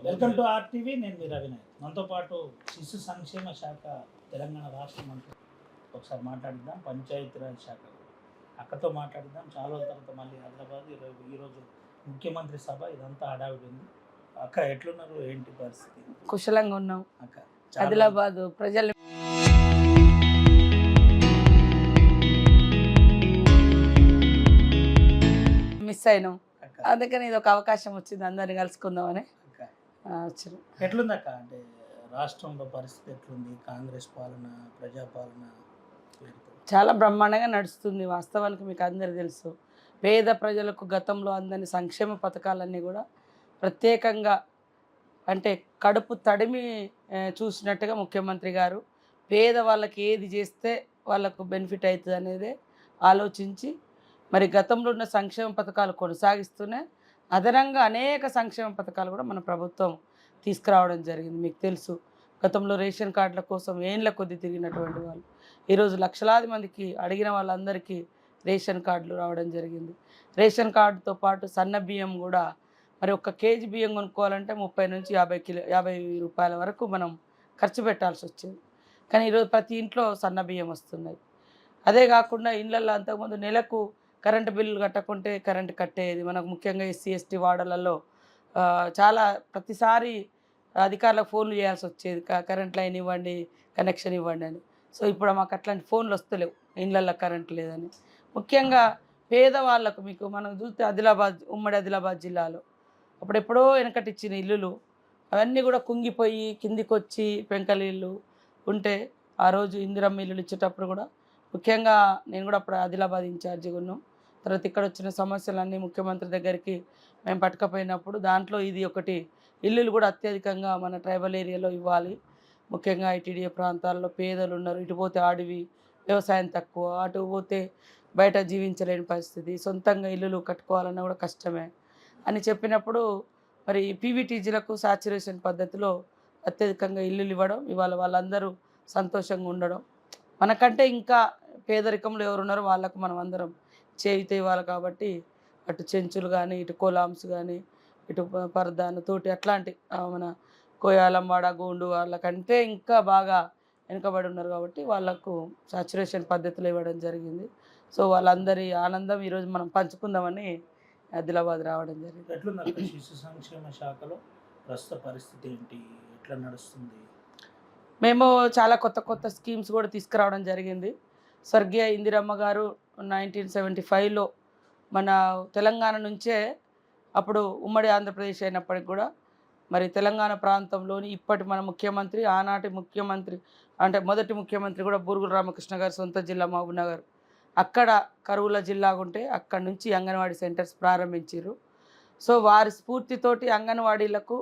Welcome to RTV. నేను మీ రవినాయక్. మనతో పాటు శిశు సంక్షేమ శాఖ తెలంగాణ రాష్ట్ర మంత్రి ఒకసారి మాట్లాడిద్దాం. పంచాయతీరాజ్ శాఖ అక్కతో మాట్లాడిద్దాం. చాలా రోజుల తర్వాత మళ్ళీ హైదరాబాద్ ఈరోజు ముఖ్యమంత్రి సభ, ఇదంతా హడావిడి ఉంది. అక్క ఎట్లున్నారు, ఏంటి పరిస్థితి? కుశలంగా ఉన్నాం అక్క. ఆదిలాబాద్ ప్రజలు మిస్ అయినాం, అందుకని ఇది ఒక అవకాశం వచ్చింది, అందరిని కలుసుకుందామని వచ్చారు. ఎట్లుందక్క, అంటే రాష్ట్రంలో పరిస్థితి ఎట్లుంది? కాంగ్రెస్ పాలన, ప్రజాపాలన చాలా బ్రహ్మాండంగా నడుస్తుంది. వాస్తవానికి మీకు అందరికీ తెలుసు, పేద ప్రజలకు గతంలో అందని సంక్షేమ పథకాలన్నీ కూడా ప్రత్యేకంగా అంటే కడుపు తడిమి చూసినట్టుగా ముఖ్యమంత్రి గారు పేద వాళ్ళకి ఏది చేస్తే వాళ్ళకు బెనిఫిట్ అవుతుంది అనేది ఆలోచించి మరి గతంలో ఉన్న సంక్షేమ పథకాలు కొనసాగిస్తూనే అదనంగా అనేక సంక్షేమ పథకాలు కూడా మన ప్రభుత్వం తీసుకురావడం జరిగింది. మీకు తెలుసు, గతంలో రేషన్ కార్డుల కోసం ఏండ్ల కొద్ది తిరిగినటువంటి వాళ్ళు ఈరోజు లక్షలాది మందికి అడిగిన వాళ్ళందరికీ రేషన్ కార్డులు రావడం జరిగింది. రేషన్ కార్డుతో పాటు సన్న బియ్యం కూడా మరి 1 కేజీ బియ్యం కొనుక్కోవాలంటే 30 నుంచి 50 రూపాయల వరకు మనం ఖర్చు పెట్టాల్సి వచ్చేది. కానీ ఈరోజు ప్రతి ఇంట్లో సన్న బియ్యం వస్తున్నాయి. అదే కాకుండా ఇళ్ళల్లో అంతకుముందు నెలకు కరెంటు బిల్లులు కట్టకుంటే కరెంటు కట్టేది. మనకు ముఖ్యంగా ఎస్సీ ఎస్టీ వార్డులలో చాలా ప్రతిసారి అధికారులకు ఫోన్లు చేయాల్సి వచ్చేది, కరెంట్ లైన్ ఇవ్వండి, కనెక్షన్ ఇవ్వండి అని. సో ఇప్పుడు మాకు అట్లాంటి ఫోన్లు వస్తలేవు, ఇళ్ళల్లో కరెంట్ లేదని. ముఖ్యంగా పేదవాళ్ళకు మీకు మనం చూస్తే ఉమ్మడి ఆదిలాబాద్ జిల్లాలో అప్పుడెప్పుడో వెనకటిచ్చిన ఇల్లులు అవన్నీ కూడా కుంగిపోయి కిందికి వచ్చి పెంకలీళ్ళు ఉంటే ఆ రోజు ఇందిరమ్మ ఇల్లులు ఇచ్చేటప్పుడు కూడా ముఖ్యంగా నేను కూడా అప్పుడు ఆదిలాబాద్ ఇన్ఛార్జిగా ఉన్నాం. తర్వాత ఇక్కడ వచ్చిన సమస్యలన్నీ ముఖ్యమంత్రి దగ్గరికి మేము పట్టుకపోయినప్పుడు దాంట్లో ఇది ఒకటి, ఇల్లులు కూడా అత్యధికంగా మన ట్రైబల్ ఏరియాలో ఇవ్వాలి. ముఖ్యంగా ఐటీడీఏ ప్రాంతాల్లో పేదలు ఉన్నారు, ఇటు పోతే అడవి వ్యవసాయం తక్కువ, అటు పోతే బయట జీవించలేని పరిస్థితి, సొంతంగా ఇల్లులు కట్టుకోవాలన్నా కూడా కష్టమే అని చెప్పినప్పుడు మరి పీవీటీజీలకు సాచురేషన్ పద్ధతిలో అత్యధికంగా ఇల్లులు ఇవ్వడం, ఇవాళ వాళ్ళందరూ సంతోషంగా ఉండడం, మనకంటే ఇంకా పేదరికంలో ఎవరున్నారో వాళ్ళకు మనం అందరం చేయితే ఇవ్వాలి. కాబట్టి అటు చెంచులు కానీ, ఇటు కోలాంస్ కానీ, ఇటు పరదాను తోటి అట్లాంటి మన కోయాలంవాడ గోండు వాళ్ళకంటే ఇంకా బాగా వెనుకబడి ఉన్నారు కాబట్టి వాళ్ళకు సాచురేషన్ పద్ధతిలో ఇవ్వడం జరిగింది. సో వాళ్ళందరి ఆనందం ఈరోజు మనం పంచుకుందామని ఆదిలాబాద్ రావడం జరిగింది. ఎట్లుంది శిశు సంక్షేమ శాఖలో ప్రస్తుత పరిస్థితి ఏంటి, ఎట్లా నడుస్తుంది? మేము చాలా కొత్త స్కీమ్స్ కూడా తీసుకురావడం జరిగింది. స్వర్గీయ ఇందిరమ్మ గారు 1975లో మన తెలంగాణ నుంచే, అప్పుడు ఉమ్మడి ఆంధ్రప్రదేశ్ అయినప్పటికి కూడా మరి తెలంగాణ ప్రాంతంలోని ఇప్పటి మన ముఖ్యమంత్రి, ఆనాటి ముఖ్యమంత్రి అంటే మొదటి ముఖ్యమంత్రి కూడా బూరుగుల రామకృష్ణ గారు సొంత జిల్లా మహబూబ్నగర్, అక్కడ కరువుల జిల్లాగా ఉంటే అక్కడి నుంచి అంగన్వాడీ సెంటర్స్ ప్రారంభించారు. సో వారి స్ఫూర్తితోటి అంగన్వాడీలకు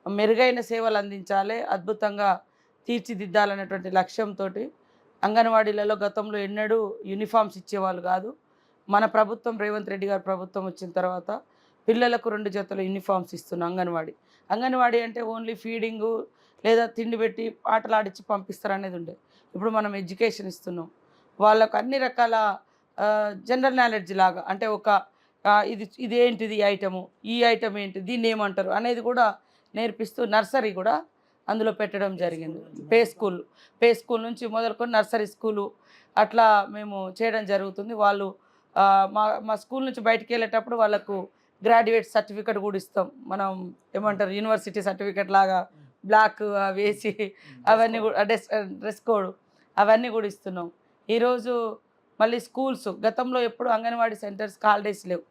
మెరుగైన సేవలు అందించాలి, అద్భుతంగా తీర్చిదిద్దాలనేటువంటి లక్ష్యంతో అంగన్వాడీలలో గతంలో ఎన్నడూ యూనిఫామ్స్ ఇచ్చేవాళ్ళు కాదు. మన ప్రభుత్వం రేవంత్ రెడ్డి గారి ప్రభుత్వం వచ్చిన తర్వాత పిల్లలకు 2 జతల యూనిఫామ్స్ ఇస్తున్నాం. అంగన్వాడీ అంటే ఓన్లీ ఫీడింగు లేదా తిండి పెట్టి ఆటలాడించి పంపిస్తారు అనేది ఉండే. ఇప్పుడు మనం ఎడ్యుకేషన్ ఇస్తున్నాం, వాళ్ళకు అన్ని రకాల జనరల్ నాలెడ్జ్ లాగా, అంటే ఒక ఇదేంటిది ఈ ఐటమ్ ఏంటి, దీన్ని ఏమంటారు అనేది కూడా నేర్పిస్తూ నర్సరీ కూడా అందులో పెట్టడం జరిగింది. పే స్కూల్ నుంచి మొదలుకొని నర్సరీ స్కూలు అట్లా మేము చేయడం జరుగుతుంది. వాళ్ళు మా స్కూల్ నుంచి బయటికి వెళ్ళేటప్పుడు వాళ్ళకు గ్రాడ్యుయేట్ సర్టిఫికెట్ కూడా ఇస్తాం. మనం ఏమంటారు యూనివర్సిటీ సర్టిఫికెట్ లాగా బ్లాక్ వేసి అవన్నీ కూడా డ్రెస్ కోడ్ అవన్నీ కూడా ఇస్తున్నాం. ఈరోజు మళ్ళీ స్కూల్స్, గతంలో ఎప్పుడు అంగన్వాడీ సెంటర్స్కి హాలిడేస్ లేవు.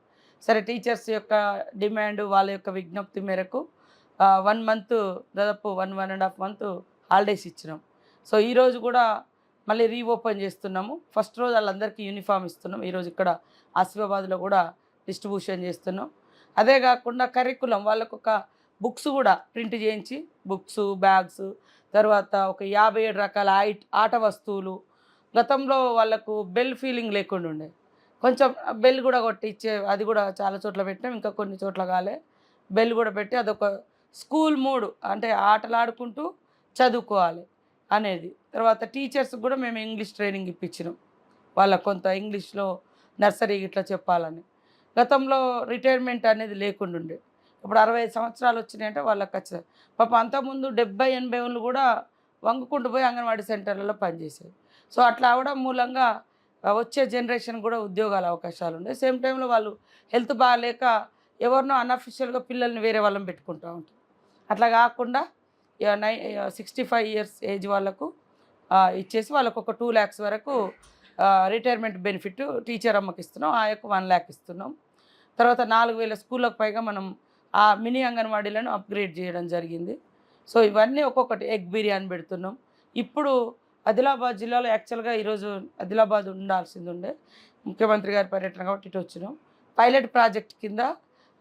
సరే టీచర్స్ యొక్క డిమాండ్, వాళ్ళ యొక్క విజ్ఞప్తి మేరకు 1 మంత్, దాదాపు 1.5 మంత్ హాలిడేస్ ఇచ్చినాం. సో ఈరోజు కూడా మళ్ళీ రీఓపెన్ చేస్తున్నాము. ఫస్ట్ రోజు వాళ్ళందరికీ యూనిఫామ్ ఇస్తున్నాం. ఈరోజు ఇక్కడ ఆసిఫాబాద్లో కూడా డిస్ట్రిబ్యూషన్ చేస్తున్నాం. అదే కాకుండా కరికులం వాళ్ళకు ఒక బుక్స్ కూడా ప్రింట్ చేయించి, బుక్స్, బ్యాగ్స్, తర్వాత ఒక 57 రకాల ఆట వస్తువులు. గతంలో వాళ్ళకు బెల్ ఫీలింగ్ లేకుండా ఉండే, కొంచెం బెల్ కూడా కొట్టించే, అది కూడా చాలా చోట్ల పెట్టినాం, ఇంకా కొన్ని చోట్ల కాలే. బెల్ కూడా పెట్టి అదొక స్కూల్ మూడు, అంటే ఆటలాడుకుంటూ చదువుకోవాలి అనేది. తర్వాత టీచర్స్ కూడా మేము ఇంగ్లీష్ ట్రైనింగ్ ఇప్పించినాం, వాళ్ళకు కొంత ఇంగ్లీష్లో నర్సరీ ఇట్లా చెప్పాలని. గతంలో రిటైర్మెంట్ అనేది లేకుండా ఉండే, ఇప్పుడు 65 సంవత్సరాలు వచ్చినాయంటే వాళ్ళకి ఖచ్చితంగా పాపం అంతకుముందు 70-80 ఏళ్ళు కూడా వంగుకుంటూ పోయి అంగన్వాడీ సెంటర్లలో పనిచేసేది. సో అట్లా అవడం మూలంగా వచ్చే జనరేషన్ కూడా ఉద్యోగాల అవకాశాలు ఉన్నాయి. సేమ్ టైంలో వాళ్ళు హెల్త్ బాగాలేక ఎవరినో అన్అఫిషియల్గా పిల్లల్ని వేరే వాళ్ళని పెట్టుకుంటూ ఉంటారు. అట్లా కాకుండా 65 ఇయర్స్ ఏజ్ వాళ్ళకు ఇచ్చేసి వాళ్ళకు ఒక 2 lakhs వరకు రిటైర్మెంట్ బెనిఫిట్ టీచర్ అమ్మకి ఇస్తున్నాం. ఆ యొక్క 1 lakh ఇస్తున్నాం. తర్వాత 4,000 స్కూళ్ళకు పైగా మనం ఆ మినీ అంగన్వాడీలను అప్గ్రేడ్ చేయడం జరిగింది. సో ఇవన్నీ ఒక్కొక్కటి ఎగ్ బిర్యానీ పెడుతున్నాం. ఇప్పుడు ఆదిలాబాద్ జిల్లాలో యాక్చువల్గా ఈరోజు ఆదిలాబాద్ ఉండాల్సింది ఉండే, ముఖ్యమంత్రి గారి పర్యటన కాబట్టి ఇటు వచ్చినాం. పైలట్ ప్రాజెక్ట్ కింద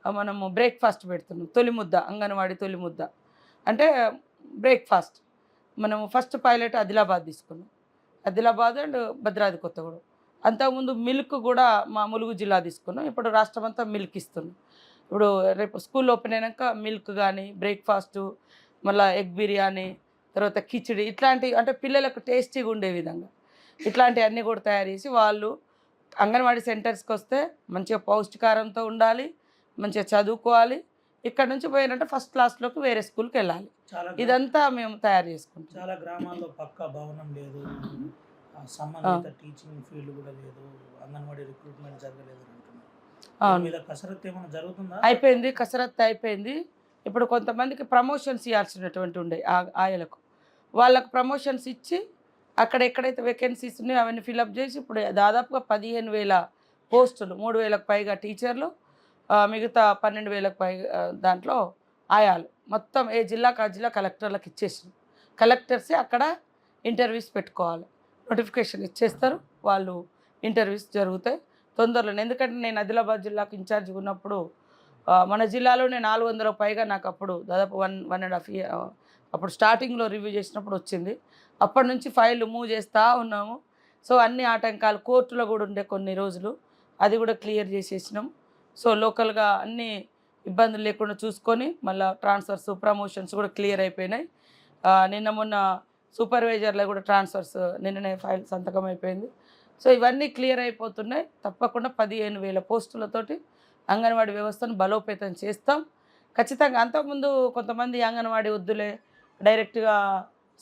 మనము బ్రేక్ఫాస్ట్ పెడుతున్నాం. తొలి ముద్ద అంగన్వాడీ తొలి ముద్ద అంటే బ్రేక్ఫాస్ట్ మనము ఫస్ట్ పైలట్ ఆదిలాబాద్ తీసుకున్నాం. ఆదిలాబాద్ అండ్ భద్రాద్రి కొత్తగూడెం. అంతకుముందు మిల్క్ కూడా మా ములుగు జిల్లా తీసుకున్నాం. ఇప్పుడు రాష్ట్రం అంతా మిల్క్ ఇస్తున్నాం. ఇప్పుడు రేపు స్కూల్ ఓపెన్ అయినాక మిల్క్ కానీ బ్రేక్ఫాస్టు, మళ్ళీ ఎగ్ బిర్యానీ, తర్వాత కిచిడి ఇట్లాంటివి అంటే పిల్లలకు టేస్టీగా ఉండే విధంగా ఇట్లాంటివన్నీ కూడా తయారు చేసి వాళ్ళు అంగన్వాడీ సెంటర్స్కి వస్తే మంచిగా పౌష్టికారంతో ఉండాలి, మంచిగా చదువుకోవాలి. ఇక్కడ నుంచి పోయినట్టు ఫస్ట్ క్లాస్లోకి వేరే స్కూల్కి వెళ్ళాలి. ఇదంతా మేము తయారు చేసుకుంటాం. చాలా గ్రామాల్లో పక్కా భవనం లేదు, సంబంధిత టీచింగ్ ఫీల్డ్ కూడా లేదు, అంగన్వాడీ రిక్రూట్మెంట్ జరగలేదు అంటున్నారు. కసరత్తు ఏమైనా జరుగుతుందా? అయిపోయింది, కసరత్తు అయిపోయింది. ఇప్పుడు కొంతమందికి ప్రమోషన్స్ ఇవ్వాల్సినటువంటి ఉండే ఆయలకు, వాళ్ళకు ప్రమోషన్స్ ఇచ్చి అక్కడ ఎక్కడైతే వేకెన్సీస్ ఉన్నాయో అవన్నీ ఫిలప్ చేసి ఇప్పుడు దాదాపుగా 15,000 పోస్టులు, 3,000కు పైగా టీచర్లు, మిగతా 12,000కు పైగా దాంట్లో ఆయాలు మొత్తం ఏ జిల్లాకు ఆ జిల్లా కలెక్టర్లకు ఇచ్చేసారు. కలెక్టర్సే అక్కడ ఇంటర్వ్యూస్ పెట్టుకోవాలి. నోటిఫికేషన్ ఇచ్చేస్తారు, వాళ్ళు ఇంటర్వ్యూస్ జరుగుతాయి తొందరలో. ఎందుకంటే నేను ఆదిలాబాద్ జిల్లాకు ఇన్ఛార్జ్గా ఉన్నప్పుడు మన జిల్లాలోనే 400 పైగా నాకు అప్పుడు దాదాపు 1.5 year అప్పుడు స్టార్టింగ్లో రివ్యూ చేసినప్పుడు వచ్చింది. అప్పటి నుంచి ఫైళ్ళు మూవ్ చేస్తూ ఉన్నాము. సో అన్ని ఆటంకాలు కోర్టులో కూడా ఉండే కొన్ని రోజులు అది కూడా క్లియర్ చేసేసినాం. సో లోకల్గా అన్ని ఇబ్బందులు లేకుండా చూసుకొని మళ్ళీ ట్రాన్స్ఫర్స్ ప్రమోషన్స్ కూడా క్లియర్ అయిపోయినాయి. నిన్న మొన్న సూపర్వైజర్లో కూడా ట్రాన్స్ఫర్స్ నిన్ననే ఫైల్ సంతకం అయిపోయింది. సో ఇవన్నీ క్లియర్ అయిపోతున్నాయి. తప్పకుండా 15,000 పోస్టులతోటి అంగన్వాడీ వ్యవస్థను బలోపేతం చేస్తాం ఖచ్చితంగా. అంతకుముందు కొంతమంది అంగన్వాడీ వద్దులే డైరెక్ట్గా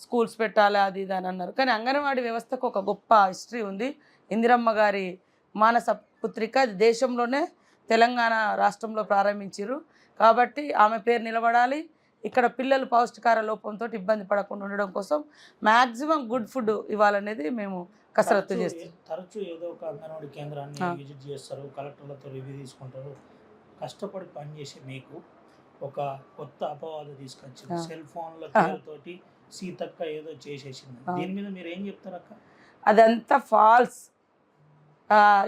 స్కూల్స్ పెట్టాలి అది ఇది అని అన్నారు. కానీ అంగన్వాడీ వ్యవస్థకు ఒక గొప్ప హిస్టరీ ఉంది. ఇందిరమ్మ గారి మానస పుత్రిక, అది దేశంలోనే తెలంగాణ రాష్ట్రంలో ప్రారంభించారు కాబట్టి ఆమె పేరు నిలబడాలి. ఇక్కడ పిల్లలు పౌష్టికార లోపంతో ఇబ్బంది పడకుండా ఉండడం కోసం మ్యాక్సిమం గుడ్ ఫుడ్ ఇవ్వాలనేది మేము కసరత్తు చేస్తాం. తరచూ ఏదో ఒక అంగన్వాడీ కేంద్రాన్ని విజిట్ చేస్తారు, కలెక్టర్లతో రివ్యూ తీసుకుంటారు. కష్టపడి పనిచేసే మీకు ఒక కొత్త అపవాదం తీసుకొచ్చింది, సెల్ ఫోన్ల పేరుతోటి సీతక్క ఏదో చేసేసింది. దీని మీద మీరు ఏం చెప్తారు అక్క? అదంతా ఫాల్స్.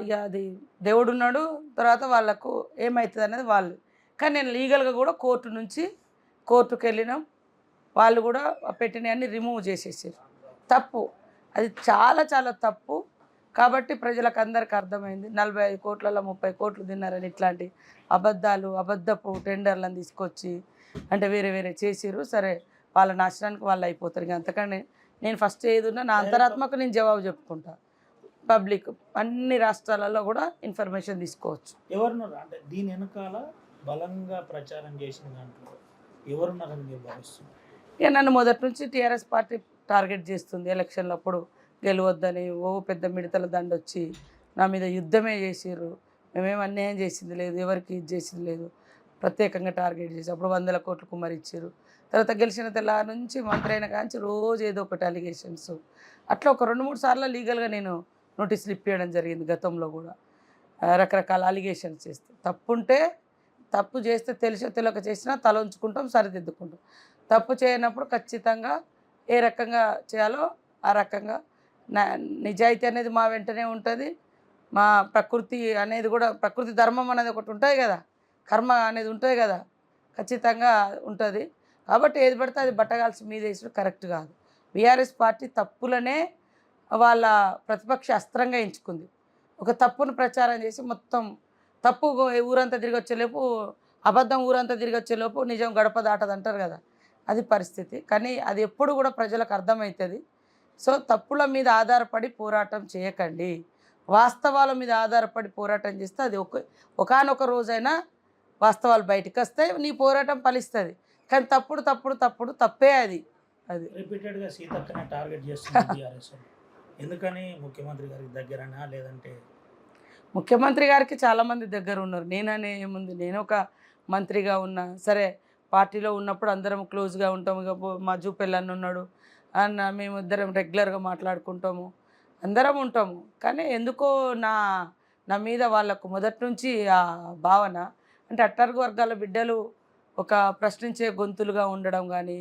ఇక అది దేవుడు ఉన్నాడు, తర్వాత వాళ్ళకు ఏమవుతుంది అనేది వాళ్ళు. కానీ నేను లీగల్గా కూడా కోర్టుకు వెళ్ళినాం. వాళ్ళు కూడా పెట్టినవన్నీ రిమూవ్ చేసేసారు. తప్పు, అది చాలా చాలా తప్పు. కాబట్టి ప్రజలకు అందరికీ అర్థమైంది. 45 కోట్లలో 30 కోట్లు తిన్నారని ఇట్లాంటి అబద్ధపు టెండర్లను తీసుకొచ్చి అంటే వేరే వేరే చేసిర్రు. సరే వాళ్ళ నాశనానికి వాళ్ళు అయిపోతారు. ఇక అంతకని నేను ఫస్ట్ ఏదున్నా నా అంతరాత్మకు నేను జవాబు చెప్పుకుంటా. పబ్లిక్ అన్ని రాష్ట్రాలలో కూడా ఇన్ఫర్మేషన్ తీసుకోవచ్చు. ఎవరున్నారు అంటే దీని వెనకాల బలంగా ప్రచారం చేసిన దాంట్లో ఎవరున్నారని మీరు భావిస్తున్నారు? ఇక నన్ను మొదటి నుంచి టీఆర్ఎస్ పార్టీ టార్గెట్ చేస్తుంది. ఎలక్షన్లు అప్పుడు గెలవద్దని పెద్ద మిడతల దండ వచ్చి నా మీద యుద్ధమే చేసిర్రు. మేమేం అన్యాయం చేసింది లేదు, ఎవరికి ఇది చేసింది లేదు, ప్రత్యేకంగా టార్గెట్ చేసి అప్పుడు 100 కోట్లు కుమ్మరిచ్చారు. తర్వాత గెలిచిన తెల్లారి నుంచి మంత్రి అయిన కాంచి రోజు ఏదో ఒకటి అలిగేషన్స్. అట్లా ఒక 2-3 సార్లు లీగల్గా నేను నోటీసులు ఇప్పించడం జరిగింది. గతంలో కూడా రకరకాల అలిగేషన్స్ చేస్తే తప్పు చేస్తే తెలిసో తెలియక చేసినా తల ఉంచుకుంటాం, సరిదిద్దుకుంటాం. తప్పు చేయనప్పుడు ఖచ్చితంగా ఏ రకంగా చేయాలో ఆ రకంగా నిజాయితీ అనేది మా వెంటనే ఉంటుంది. మా ప్రకృతి అనేది కూడా, ప్రకృతి ధర్మం అనేది ఒకటి ఉంటుంది కదా, కర్మ అనేది ఉంటుంది కదా, ఖచ్చితంగా ఉంటుంది. కాబట్టి ఏది పడితే అది బట్టగాల్సి మీద వేసడం కరెక్ట్ కాదు. బీఆర్ఎస్ పార్టీ తప్పులనే వాళ్ళ ప్రతిపక్ష అస్త్రంగా ఎంచుకుంది. ఒక తప్పును ప్రచారం చేసి మొత్తం తప్పు ఊరంతా తిరిగి వచ్చేలోపు, అబద్ధం ఊరంతా తిరిగి వచ్చేలోపు నిజం గడప దాటది అంటారు కదా, అది పరిస్థితి. కానీ అది ఎప్పుడు కూడా ప్రజలకు అర్థమవుతుంది. సో తప్పుల మీద ఆధారపడి పోరాటం చేయకండి, వాస్తవాల మీద ఆధారపడి పోరాటం చేస్తే అది ఒకానొక రోజైనా వాస్తవాలు బయటకు వస్తాయి, నీ పోరాటం ఫలిస్తుంది. కానీ తప్పే అది. రిపీటెడ్గా సీతక్కనే టార్గెట్ చేస్తుంది టీఆర్ఎస్. ఎందుకని? ముఖ్యమంత్రి గారికి దగ్గరనా, లేదంటే? ముఖ్యమంత్రి గారికి చాలామంది దగ్గర ఉన్నారు. నేననే ఏముంది, నేను ఒక మంత్రిగా ఉన్నా సరే, పార్టీలో ఉన్నప్పుడు అందరం క్లోజ్గా ఉంటాము. ఇక మా జూపెళ్ళన్న ఉన్నాడు అన్న, మేము ఇద్దరం రెగ్యులర్గా మాట్లాడుకుంటాము, అందరం ఉంటాము. కానీ ఎందుకో నా నా మీద వాళ్ళకు మొదటి నుంచి ఆ భావన, అంటే అట్టడుగు వర్గాల బిడ్డలు ఒక ప్రశ్నించే గొంతులుగా ఉండడం కానీ,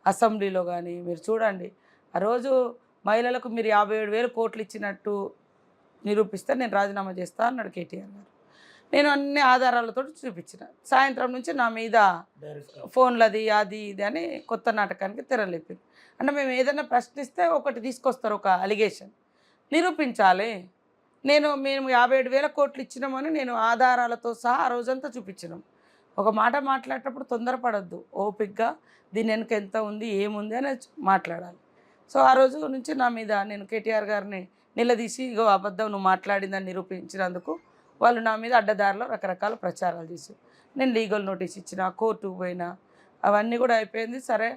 అసెంబ్లీలో కానీ మీరు చూడండి, ఆ రోజు మహిళలకు మీరు 57,000 కోట్లు ఇచ్చినట్టు నిరూపిస్తే నేను రాజీనామా చేస్తా అన్నాడు కేటీఆర్ గారు. నేను అన్ని ఆధారాలతో చూపించిన. సాయంత్రం నుంచి నా మీద ఫోన్లది అది ఇది అని కొత్త నాటకానికి తెరలేపింది. అంటే మేము ఏదైనా ప్రశ్నిస్తే ఒకటి తీసుకొస్తారు, ఒక అలిగేషన్ నిరూపించాలి. మేము 57,000 కోట్లు ఇచ్చినామని నేను ఆధారాలతో సహా ఆ రోజంతా చూపించినాం. ఒక మాట మాట్లాడేటప్పుడు తొందరపడద్దు, ఓపిక్గా దీని వెనుక ఎంత ఉంది ఏముంది అని మాట్లాడాలి. సో ఆ రోజు నుంచి నా మీద నేను కేటీఆర్ గారిని నిలదీసి, ఇగో అబద్ధం నువ్వు మాట్లాడిందని నిరూపించినందుకు వాళ్ళు నా మీద అడ్డదారిలో రకరకాల ప్రచారాలు చేశారు. నేను లీగల్ నోటీస్ ఇచ్చిన, కోర్టుకు పోయినా, అవన్నీ కూడా అయిపోయింది. సరే,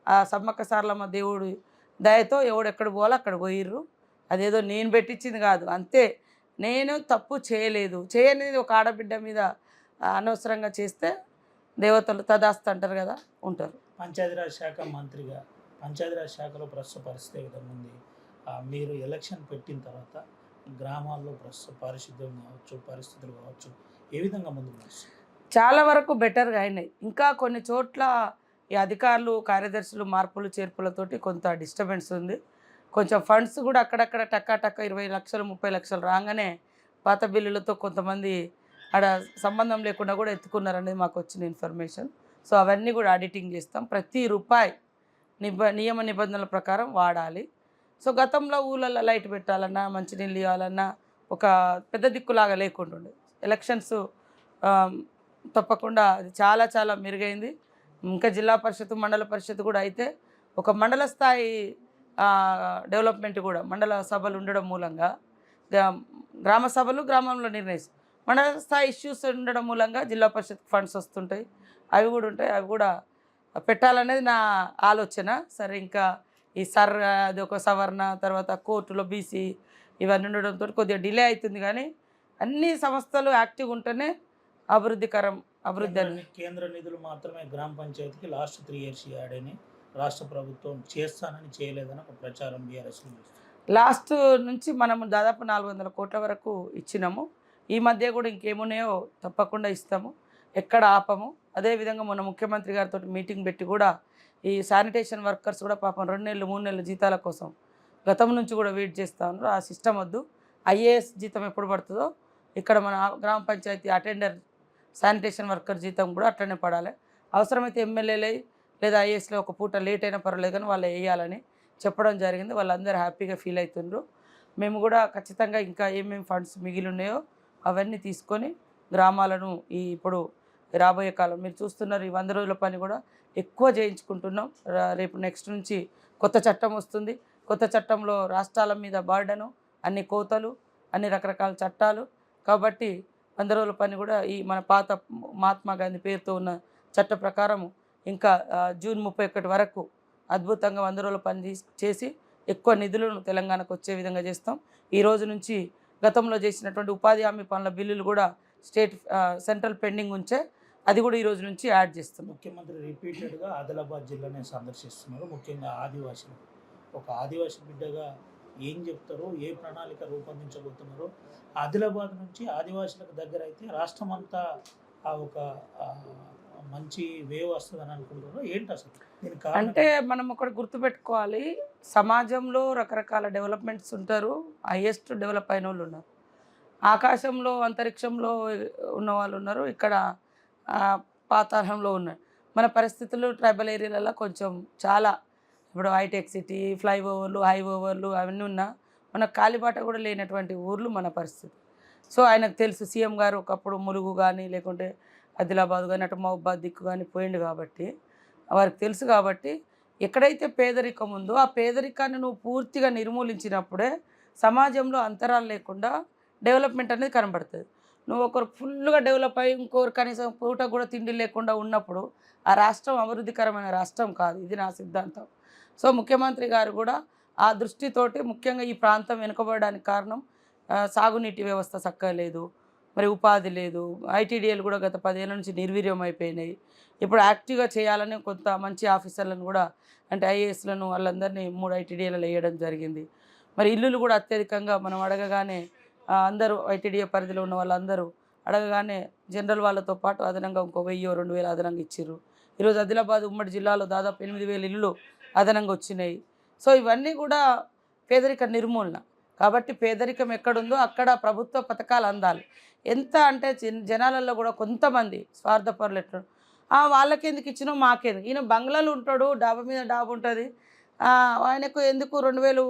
ఆ సమ్మక్క సారలమ్మ దేవుడు దయతో ఎవడెక్కడ పోవాలో అక్కడ పోయిర్రు. అదేదో నేను పెట్టించింది కాదు, అంతే. నేను తప్పు చేయలేదు. చేయనిది ఒక ఆడబిడ్డ మీద అనవసరంగా చేస్తే దేవతలు తదాస్తు అంటారు కదా, ఉంటారు. పంచాయతీరాజ్ శాఖ మంత్రిగా, పంచాయతీరాజ్ శాఖలో ప్రస్తుత పరిస్థితి ఏ విధంగా ఉంది? మీరు ఎలక్షన్ పెట్టిన తర్వాత గ్రామాల్లో ప్రస్తుత పారిశుద్ధ్యం కావచ్చు, పరిస్థితులు కావచ్చు, ఏ విధంగా ముందుకు వస్తుంది? చాలా వరకు బెటర్గా అయినాయి. ఇంకా కొన్ని చోట్ల ఈ అధికారులు, కార్యదర్శులు మార్పులు చేర్పులతోటి కొంత డిస్టర్బెన్స్ ఉంది. కొంచెం ఫండ్స్ కూడా అక్కడక్కడ టక్క 20 లక్షలు 30 లక్షలు రాగానే పాత బిల్లులతో కొంతమంది ఆడ సంబంధం లేకుండా కూడా ఎత్తుకున్నారనేది మాకు వచ్చిన ఇన్ఫర్మేషన్. సో అవన్నీ కూడా ఆడిటింగ్ చేస్తాం. ప్రతి రూపాయి నియమ నిబంధనల ప్రకారం వాడాలి. సో గతంలో ఊళ్ళల్లో లైట్ పెట్టాలన్నా, మంచినీళ్ళు ఇవ్వాలన్నా ఒక పెద్ద దిక్కులాగా లేకుండా ఉండేది. ఎలక్షన్స్ తప్పకుండా అది చాలా చాలా మెరుగైంది. ఇంకా జిల్లా పరిషత్, మండల పరిషత్ కూడా అయితే ఒక మండల స్థాయి డెవలప్మెంట్ కూడా మండల సభలు ఉండడం మూలంగా, గ్రామ సభలు గ్రామంలో నిర్ణయిస్తాయి, మండల స్థాయి ఇష్యూస్ ఉండడం మూలంగా జిల్లా పరిషత్ ఫండ్స్ వస్తుంటాయి. అవి కూడా ఉంటాయి, అవి కూడా పెట్టాలనేది నా ఆలోచన. సరే, ఇంకా ఈ అది ఒక సవరణ, తర్వాత కోర్టులో బీసీ ఇవన్నీ ఉండడంతో కొద్దిగా డిలే అవుతుంది. కానీ అన్ని సంస్థలు యాక్టివ్గా ఉంటేనే అభివృద్ధి అని. కేంద్ర నిధులు మాత్రమే గ్రామ పంచాయతీకి లాస్ట్ 3 years యాడని రాష్ట్ర ప్రభుత్వం చేస్తానని చేయలేదని ఒక ప్రచారం బీఆర్ఎస్. లాస్ట్ నుంచి మనము దాదాపు 400 కోట్ల వరకు ఇచ్చినాము. ఈ మధ్య కూడా ఇంకేమున్నాయో తప్పకుండా ఇస్తాము, ఎక్కడ ఆపము. అదేవిధంగా మొన్న ముఖ్యమంత్రి గారితో మీటింగ్ పెట్టి కూడా ఈ శానిటేషన్ వర్కర్స్ కూడా పాపం 2 నెలలు 3 నెలల జీతాల కోసం గతం నుంచి కూడా వెయిట్ చేస్తూ ఉన్నారు. ఆ సిస్టమ్ వద్దు. IAS జీతం ఎప్పుడు పడుతుందో ఇక్కడ మన గ్రామ పంచాయతీ అటెండర్ శానిటేషన్ వర్కర్ జీతం కూడా అట్లనే పడాలి. అవసరమైతే ఎమ్మెల్యేలే లేదా IASలో ఒక పూట లేట్ అయినా పర్వాలేదు కానీ వాళ్ళు వేయాలని చెప్పడం జరిగింది. వాళ్ళందరూ హ్యాపీగా ఫీల్ అవుతుండ్రు. మేము కూడా ఖచ్చితంగా ఇంకా ఏమేమి ఫండ్స్ మిగిలి ఉన్నాయో అవన్నీ తీసుకొని గ్రామాలను ఇప్పుడు రాబోయే కాలం మీరు చూస్తున్నారు, ఈ 100 రోజుల పని కూడా ఎక్కువ చేయించుకుంటున్నాం. రేపు నెక్స్ట్ నుంచి కొత్త చట్టం వస్తుంది. కొత్త చట్టంలో రాష్ట్రాల మీద బర్డను, అన్ని కోతలు, అన్ని రకరకాల చట్టాలు. కాబట్టి 100 రోజుల పని కూడా ఈ మన పాత మహాత్మా గాంధీ పేరుతో ఉన్న చట్ట ప్రకారం ఇంకా జూన్ 31 వరకు అద్భుతంగా 100 రోజుల పని చేసి ఎక్కువ నిధులను తెలంగాణకు వచ్చే విధంగా చేస్తాం. ఈ రోజు నుంచి గతంలో చేసినటువంటి ఉపాధి హామీ పనుల బిల్లులు కూడా సెంట్రల్ పెండింగ్ ఉంచే అది కూడా ఈ రోజు నుంచి యాడ్ చేస్తాం. ముఖ్యమంత్రి రిపీటెడ్గా ఆదిలాబాద్ జిల్లాని సందర్శిస్తున్నారు, ముఖ్యంగా ఆదివాసులు. ఒక ఆదివాసీ బిడ్డగా ఏం చెప్తారో, ఏ ప్రణాళిక రూపొందించబోతున్నారో, ఆదిలాబాద్ నుంచి ఆదివాసులకు దగ్గర అయితే రాష్ట్రం అంతా ఒక మంచి వేవ్ వస్తుందని అనుకుంటున్నారు. ఏంటి అసలు దీనికి? అంటే మనం ఒకటి గుర్తుపెట్టుకోవాలి, సమాజంలో రకరకాల డెవలప్మెంట్స్ ఉంటారు. హైయెస్ట్ డెవలప్ అయిన వాళ్ళు ఉన్నారు, ఆకాశంలో అంతరిక్షంలో ఉన్న వాళ్ళు ఉన్నారు, ఇక్కడ పాతాళంలో ఉన్నారు. మన పరిస్థితులు ట్రైబల్ ఏరియాలలో కొంచెం చాలా, ఇప్పుడు హైటెక్ సిటీ, ఫ్లైఓవర్లు, హైఓవర్లు అవన్నీ ఉన్నా మన కాలిబాట కూడా లేనటువంటి ఊర్లు మన పరిస్థితి. సో ఆయనకు తెలుసు, సీఎం గారు ఒకప్పుడు ములుగు కానీ లేకుంటే ఆదిలాబాద్ కానీ అటు మహబూబాద్ దిక్కు కానీ పోయిండు కాబట్టి వారికి తెలుసు. కాబట్టి ఎక్కడైతే పేదరికం ఉందో ఆ పేదరికాన్ని నువ్వు పూర్తిగా నిర్మూలించినప్పుడే సమాజంలో అంతరాలు లేకుండా డెవలప్మెంట్ అనేది కనబడుతుంది. నువ్వు ఒకరు ఫుల్గా డెవలప్ అయ్యి ఇంకొకరు కనీసం పూట కూడా తిండి లేకుండా ఉన్నప్పుడు ఆ రాష్ట్రం అభివృద్ధికరమైన రాష్ట్రం కాదు. ఇది నా సిద్ధాంతం. సో ముఖ్యమంత్రి గారు కూడా ఆ దృష్టితోటి ముఖ్యంగా ఈ ప్రాంతం వెనుకబడడానికి కారణం సాగునీటి వ్యవస్థ చక్కగా లేదు, మరి ఉపాధి లేదు. ఐటీడీఏలు కూడా గత 10 ఏళ్ల నుంచి నిర్వీర్యం అయిపోయినాయి. ఇప్పుడు యాక్టివ్గా చేయాలని కొంత మంచి ఆఫీసర్లను కూడా అంటే ఐఏఎస్లను వాళ్ళందరినీ 3 ఐటీడీఏలలో వేయడం జరిగింది. మరి ఇల్లులు కూడా అత్యధికంగా మనం అడగగానే అందరూ ఐటీడీఏ పరిధిలో ఉన్న వాళ్ళందరూ అడగగానే జనరల్ వాళ్ళతో పాటు అదనంగా ఇంకో 1000 2000 అదనంగా ఇచ్చిర్రు. ఈరోజు ఆదిలాబాద్ ఉమ్మడి జిల్లాలో దాదాపు 8000 ఇల్లులు అదనంగా వచ్చినాయి. సో ఇవన్నీ కూడా పేదరిక నిర్మూలన. కాబట్టి పేదరికం ఎక్కడుందో అక్కడ ప్రభుత్వ పథకాలు అందాలి. ఎంత అంటే జనాలలో కూడా కొంతమంది స్వార్థపరులు ఎట్లా వాళ్ళకెందుకు ఇచ్చినావు మాకెందుకు, ఈయన బంగ్లాలు ఉంటాడు, డాబా మీద డాబా ఉంటుంది, ఆయనకు ఎందుకు 2000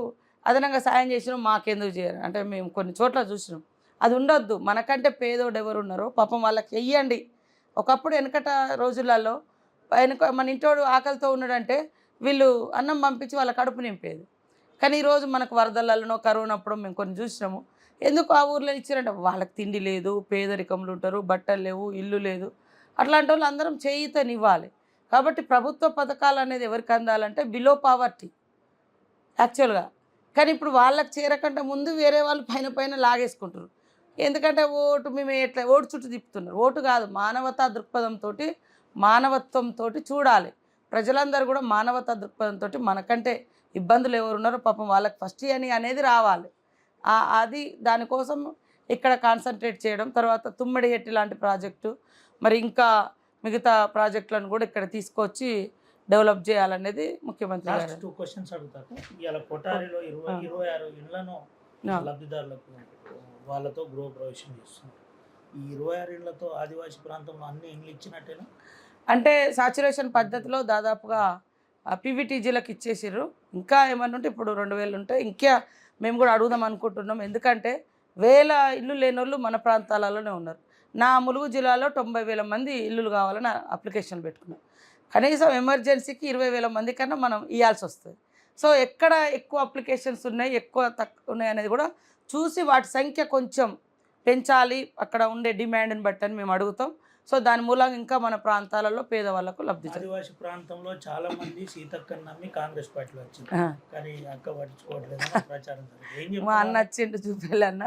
అదనంగా సాయం చేసినాం మాకెందుకు చేయరు అంటే మేము కొన్ని చోట్ల చూసినాం. అది ఉండొద్దు. మనకంటే పేదోడు ఎవరు ఉన్నారో పాపం వాళ్ళకి వెయ్యండి. ఒకప్పుడు వెనకట రోజులలో మన ఇంటోడు ఆకలితో ఉన్నాడంటే వీళ్ళు అన్నం పంపించి వాళ్ళ కడుపు నింపేది. కానీ ఈరోజు మనకు వరదలలోనో కరోనా అప్పుడు మేము కొన్ని చూసినాము. ఎందుకు ఆ ఊర్లో ఇచ్చారంటే వాళ్ళకి తిండి లేదు, పేదరికంలో ఉంటారు, బట్టలు లేవు, ఇల్లు లేదు. అట్లాంటి వాళ్ళు అందరం చేయితనివ్వాలి. కాబట్టి ప్రభుత్వ పథకాలు అనేది ఎవరికి అందాలంటే బిలో పావర్టీ యాక్చువల్గా. కానీ ఇప్పుడు వాళ్ళకి చేరకంటే ముందు వేరే వాళ్ళు పైన పైన లాగేసుకుంటారు. ఎందుకంటే ఓటు మేము ఎట్లా ఓటు చుట్టూ తిప్పుతున్నారు. ఓటు కాదు, మానవతా దృక్పథంతో మానవత్వంతో చూడాలి. ప్రజలందరూ కూడా మానవతా దృక్పథంతో మనకంటే ఇబ్బందులు ఎవరున్నారో పాపం వాళ్ళకి ఫస్ట్ అని అనేది రావాలి. అది దానికోసం ఇక్కడ కాన్సన్ట్రేట్ చేయడం. తర్వాత తుమ్మిడిహెట్టి లాంటి ప్రాజెక్టు మరి ఇంకా మిగతా ప్రాజెక్టులను కూడా ఇక్కడ తీసుకొచ్చి డెవలప్ చేయాలనేది ముఖ్యమంత్రి గారు. లాస్ట్ 2 క్వశ్చన్స్ అడుగుతాను. ఇవాళ కొటారిలో 26 ఇళ్లను లబ్ధిదారులకు వాళ్ళతో గృహ ప్రవేశం చేస్తున్నారు. ఈ 26 ఇళ్లతో ఆదివాసీ ప్రాంతంలో అన్ని ఇండ్లు ఇచ్చినట్టేనా? అంటే సాచురేషన్ పద్ధతిలో దాదాపుగా పీవీటీజీలకు ఇచ్చేసారు. ఇంకా ఏమన్నా ఉంటే ఇప్పుడు 2000 ఉంటే ఇంకా మేము కూడా అడుగుదాం అనుకుంటున్నాం. ఎందుకంటే 1000 ఇల్లు లేని వాళ్ళు మన ప్రాంతాలలోనే ఉన్నారు. నా ములుగు జిల్లాలో 90,000 మంది ఇల్లులు కావాలని అప్లికేషన్ పెట్టుకున్నాం. కనీసం ఎమర్జెన్సీకి 20,000 మంది కన్నా మనం ఇవ్వాల్సి వస్తుంది. సో ఎక్కడ ఎక్కువ అప్లికేషన్స్ ఉన్నాయి, ఎక్కువ తక్కువ ఉన్నాయి అనేది కూడా చూసి వాటి సంఖ్య కొంచెం పెంచాలి అక్కడ ఉండే డిమాండ్ని బట్టి అని మేము అడుగుతాం. సో దాని మూలంగా ఇంకా మన ప్రాంతాలలో పేదవాళ్ళకు లబ్ధి. ఆదివాసీ ప్రాంతంలో చాలా మంది సీతక్కని నమ్మి కాంగ్రెస్ పార్టీలో వచ్చింది, కానీ అక్క పట్టించుకోవట్లేదు ప్రచారం. మా అన్న వచ్చిండు చూపెళ్ళి అన్న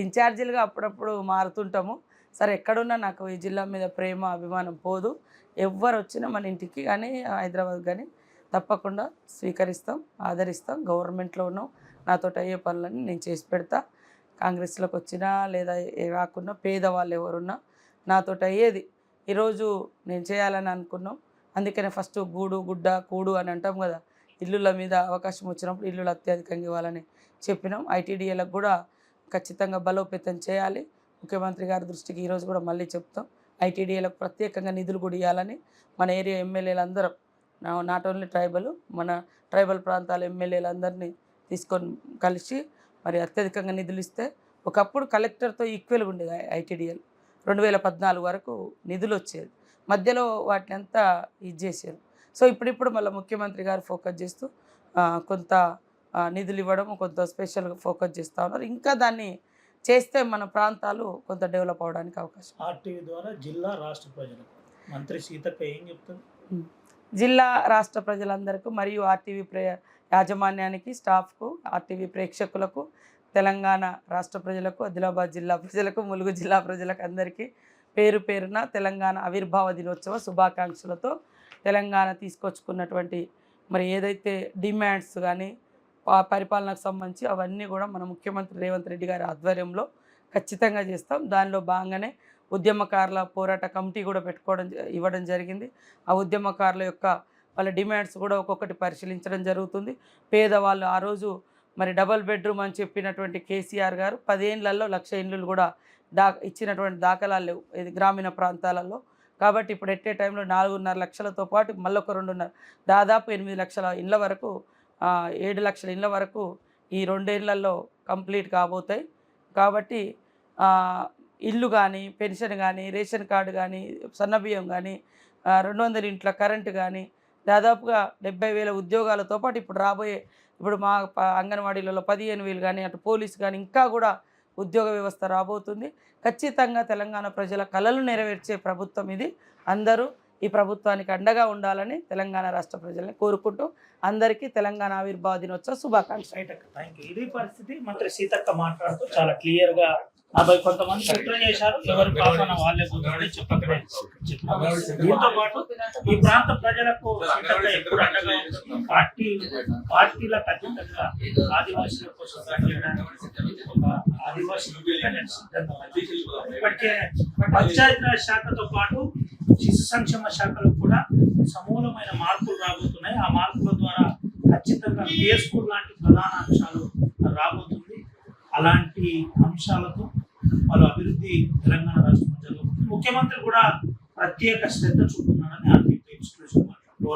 ఇన్ఛార్జీలుగా అప్పుడప్పుడు మారుతుంటాము. సరే ఎక్కడున్నా నాకు ఈ జిల్లా మీద ప్రేమ అభిమానం పోదు. ఎవ్వరు వచ్చినా మన ఇంటికి కానీ హైదరాబాద్ కానీ తప్పకుండా స్వీకరిస్తాం, ఆదరిస్తాం. గవర్నమెంట్లో ఉన్నాం, నాతో అయ్యే పనులన్నీ నేను చేసి పెడతా. కాంగ్రెస్లోకి వచ్చినా లేదా రాకున్నా పేదవాళ్ళు ఎవరున్నా నాతో అయ్యేది ఈరోజు నేను చేయాలని అనుకున్నాం. అందుకనే ఫస్ట్ గూడు గుడ్డ కూడు అని అంటాం కదా, ఇల్లుల మీద అవకాశం వచ్చినప్పుడు ఇల్లులు అత్యధికంగా ఇవ్వాలని చెప్పినాం. ఐటీడీఏలకు కూడా ఖచ్చితంగా బలోపేతం చేయాలి. ముఖ్యమంత్రి గారి దృష్టికి ఈరోజు కూడా మళ్ళీ చెప్తాం. ఐటీడీఏలకు ప్రత్యేకంగా నిధులు కూడా ఇవ్వాలని మన ఏరియా ఎమ్మెల్యేలు అందరం, నాట్ ఓన్లీ ట్రైబల్, మన ట్రైబల్ ప్రాంతాల ఎమ్మెల్యేలందరినీ తీసుకొని కలిసి మరి అత్యధికంగా నిధులు ఇస్తే ఒకప్పుడు కలెక్టర్తో ఈక్వల్గా ఉండేది ఐటీడీఏలు. 2014 వరకు నిధులు వచ్చేది, మధ్యలో వాటిని అంతా ఇది చేశారు. సో ఇప్పుడిప్పుడు మళ్ళీ ముఖ్యమంత్రి గారు ఫోకస్ చేస్తూ కొంత నిధులు ఇవ్వడం, కొంత స్పెషల్గా ఫోకస్ చేస్తూ ఉన్నారు. ఇంకా దాన్ని చేస్తే మన ప్రాంతాలు కొంత డెవలప్ అవడానికి అవకాశం. ఆర్టీవీ ద్వారా జిల్లా రాష్ట్ర ప్రజలకు మంత్రి సీతక్క ఏం చెప్తుంది? జిల్లా రాష్ట్ర ప్రజలందరికీ మరియు ఆర్టీవీ యాజమాన్యానికి, స్టాఫ్కు, ఆర్టీవీ ప్రేక్షకులకు, తెలంగాణ రాష్ట్ర ప్రజలకు, ఆదిలాబాద్ జిల్లా ప్రజలకు, ములుగు జిల్లా ప్రజలకు అందరికీ పేరు పేరున తెలంగాణ ఆవిర్భావ దినోత్సవ శుభాకాంక్షలతో తెలంగాణ తీసుకొచ్చుకున్నటువంటి మరి ఏదైతే డిమాండ్స్ కానీ పరిపాలనకు సంబంధించి అవన్నీ కూడా మన ముఖ్యమంత్రి రేవంత్ రెడ్డి గారి ఆధ్వర్యంలో ఖచ్చితంగా చేస్తాం. దానిలో భాగంగానే ఉద్యమకారుల పోరాట కమిటీ కూడా ఇవ్వడం జరిగింది. ఆ ఉద్యమకారుల యొక్క వాళ్ళ డిమాండ్స్ కూడా ఒక్కొక్కటి పరిశీలించడం జరుగుతుంది. పేదవాళ్ళు ఆ రోజు మరి డబల్ బెడ్రూమ్ అని చెప్పినటువంటి కేసీఆర్ గారు 10 ఏళ్లలో 1,00,000 ఇండ్లు కూడా ఇచ్చినటువంటి దాఖలాలు లేవు ఇది గ్రామీణ ప్రాంతాలలో. కాబట్టి ఇప్పుడు ఎట్టే టైంలో 4.5 లక్షలతో పాటు మళ్ళొక 2.5 దాదాపు 8 లక్షల ఇండ్ల వరకు 7 లక్షల ఇండ్ల వరకు ఈ 2 ఏళ్లలో కంప్లీట్ కాబోతాయి. కాబట్టి ఇల్లు కానీ, పెన్షన్ కానీ, రేషన్ కార్డు కానీ, సన్నబియ్యం కానీ, 200 ఇంట్ల కరెంటు కానీ, దాదాపుగా 70,000 ఉద్యోగాలతో పాటు ఇప్పుడు రాబోయే ఇప్పుడు మా అంగన్వాడీలలో 15,000 కానీ, అటు పోలీసు కానీ ఇంకా కూడా ఉద్యోగ వ్యవస్థ రాబోతుంది. ఖచ్చితంగా తెలంగాణ ప్రజల కలలు నెరవేర్చే ప్రభుత్వం ఇది. అందరూ ఈ ప్రభుత్వానికి అండగా ఉండాలని తెలంగాణ రాష్ట్ర ప్రజల్ని కోరుకుంటూ అందరికీ తెలంగాణ ఆవిర్భావ దినోత్సవ శుభాకాంక్షలు. రైట్ అక్క, థ్యాంక్ యూ. ఇది పరిస్థితి. మంత్రి సీతక్క మాట్లాడుతూ చాలా క్లియర్ గా 40 కొంతమంది కుట్ర చేశారు, ఎవరి పాపన వాళ్ళే కూర్చొని చెప్పకనే చెప్పారు. దీంతో పాటు ఈ ప్రాంత ప్రజలకు సీతక్క ఎప్పుడు అండగా ఉంటుంది. పార్టీలకు అతీతంగా ఆదివాసీల కోసం పనిచేయడానికి ఒక ఆదివాసీ ఇండిపెండెన్స్ సిద్ధాంతం ఉంది. ఇప్పటికే పంచాయతీరాజ్ శాఖతో పాటు శిశు సంక్షేమ శాఖలో కూడా సమూలమైన మార్పులు రాబోతున్నాయి. ఆ మార్పుల ద్వారా ఖచ్చితంగా ప్లే స్కూల్ లాంటి ప్రధాన అంశాలు రాబోతుంది. అలాంటి అంశాలతో వాళ్ళ అభివృద్ధి తెలంగాణ రాష్ట్రంలో జరుగుతుంది. ముఖ్యమంత్రి కూడా ప్రత్యేక శ్రద్ధ చూపుతున్నారని ఆర్టీపీ ఎక్స్క్లూజివ్ మాట్లాడుతూ